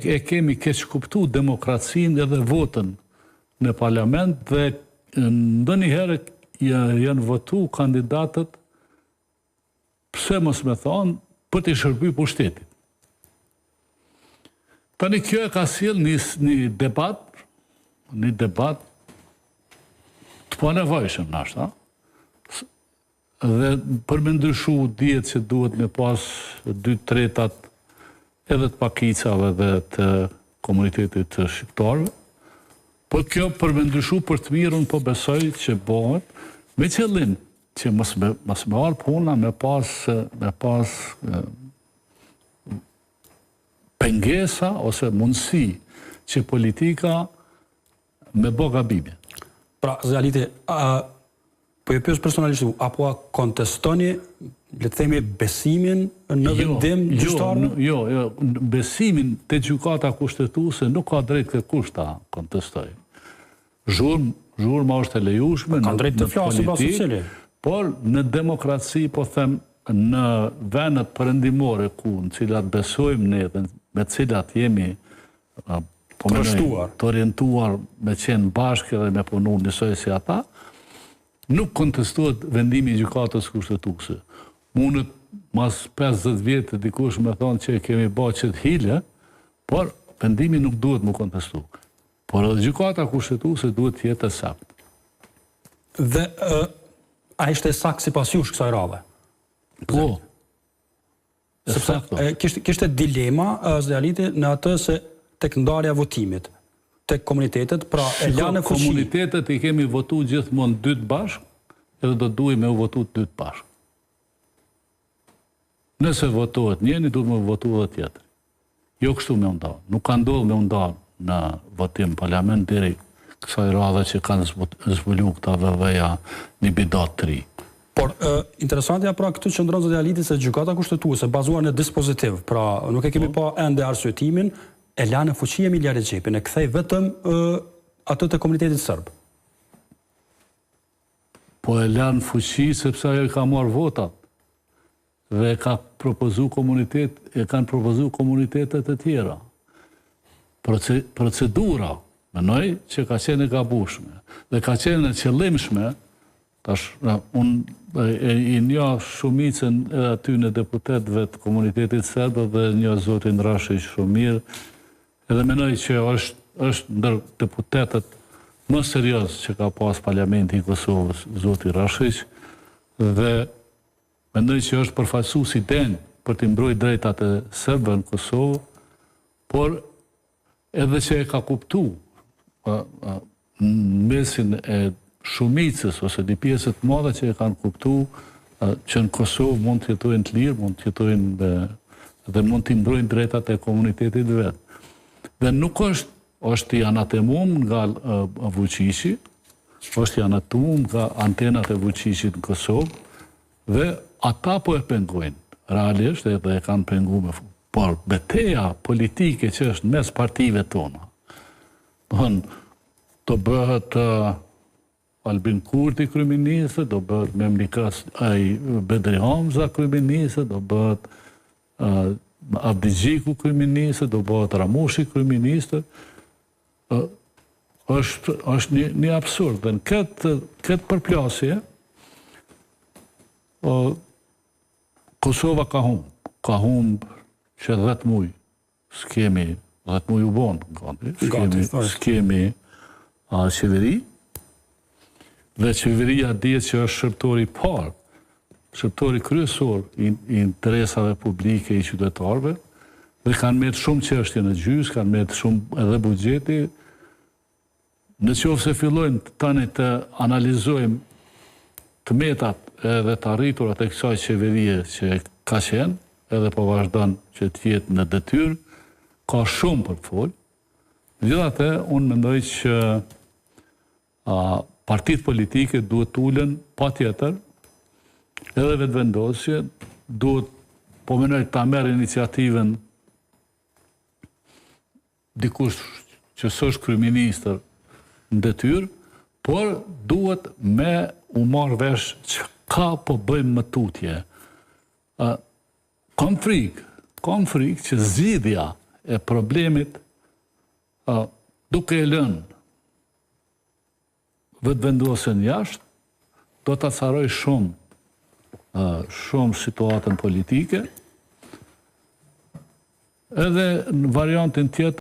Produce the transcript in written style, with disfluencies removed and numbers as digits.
e kemi keq kuptu demokracinë edhe votën në parlament dhe ndonjëherë janë votu kandidatët, pse mos me thonë, për të shërby pushtetit. Tani kjo e ka sjell një debat të panevojshëm nashta. Dhe për me ndryshu dihet se duhet me pas 2/3 edhe të pakicave dhe të komunitetit të shqiptarëve. Po kjo për me ndryshu për të mirën, po besoj që bëhet me qëllim që mos me marr puna me pas pengesa ose mundësi që politika me bë gabime. Pra, Zaliti, po ju pyes personalisht, apo kontestoni, le të themi, besimin në vendim gjyqtarëve? Jo, besimin te gjykata kushtetuese nuk ka drejt kërkush ta kontestoj. Zhurma është e lejueshme në politikë, por në demokraci, po them, në vendet perëndimore në cilat besojmë ne dhe me cilat jemi të orientuar me qenë bashkë dhe me punu njësoj si ata, nuk kontestuat vendimi i gjykatës kushtetuese. Mundet mas 50 vjetë dikush me thonë që kemi bërë që të hile, por vendimi nuk duhet mu kontestu. Por edhe gjykata kushtetuese duhet të jetë e saktë. Dhe a ishte saktë sipas jush kësaj radhe? Po. Kishte dilema Zaliti në atë se tek ndarja votimit, tek komunitetet, pra e lanë fuqi. Komunitetet i kemi votu gjithmonë 2 bashkë, edhe do duhet me u votu 2 bashkë. Nëse votohet njëni, duhet me votu dhe tjetëri. Jo kështu me ndarë. Nuk ka ndodhë me ndarë në votim parlament deri kësaj radhe që kanë zbulu këta VV-ja një bidat 3. Por, interesantja pra këtë qëndron Zaliti se gjykata kushtetuese bazuar në dispozitiv, pra nuk e kemi pa ende arsyetimin, e lanë fuqi Emilia Recepin, e kthej vetëm atë të komunitetit serb. Po e lanë fuqi sepse ajo ka marrë votat dhe ka propozu kanë propozu komunitetet e tjera. Procedura, menoj që ka qenë e gabueshme dhe ka qenë e qëllimshme. Tash, unë i njoh shumicën edhe aty në deputetëve të komunitetit serb dhe njoh zotin Rashić shumë mirë, edhe menoj që është ndër deputetët më serioz që ka pas parlamenti i Kosovës, zoti Rashić, dhe mendoj që është përfaqësues i denj për të mbrojtur drejtat e serbëve në Kosovë, por edhe që e ka kuptuar në mesin e shumicës ose di pjesët madhe që e kanë kuptuar që në Kosovë mund të jetojnë të lirë, mund të jetojnë dhe mund të mbrojnë drejtat e komunitetit vet. Dhe nuk është i anatemum nga Vučići, është i anatemum nga antenat e Vučićit në Kosovë, dhe ata po e pengojnë, realisht edhe e kanë penguar. Por betejë politike që është mes partive tona, do bëhet Albin Kurti kryeministër, do bëhet Memlikas Bedri Hamza kryeministër, do bëhet Abdigjiku kryeministër, do bëhet Ramushi kryeministër. Është një absurd. Dhe në këtë përplasje, Kosova ka humbë që 10 muj, s'kemi 10 muj u bonë, s'kemi qeveri, dhe qeveria dihet që është shërptori parë, shërptori kryesor i interesave publike i qytetarëve, dhe kanë marrë shumë çështje në gjys, kanë marrë shumë edhe buxheti. Në qoftë se fillojnë tani të analizojmë të metat edhe të arriturat e kësaj qeverie që ka qenë, edhe po vazhdon që të jetë në detyrë, ka shumë për të folë. Megjithatë, unë mendoj që partitë politike duhet ulen patjetër, edhe vetëvendosje, duhet po mendoj ta merr iniciativën dikush që s'është kryeministër në detyrë, por duhet me u marrë vesh që ka po bëjmë më tutje. Kam frikë që zgjidhja e problemit, duke e lënë vetëvendosjen jashtë, do të acaroj shumë situatën politike, edhe në variantin tjetër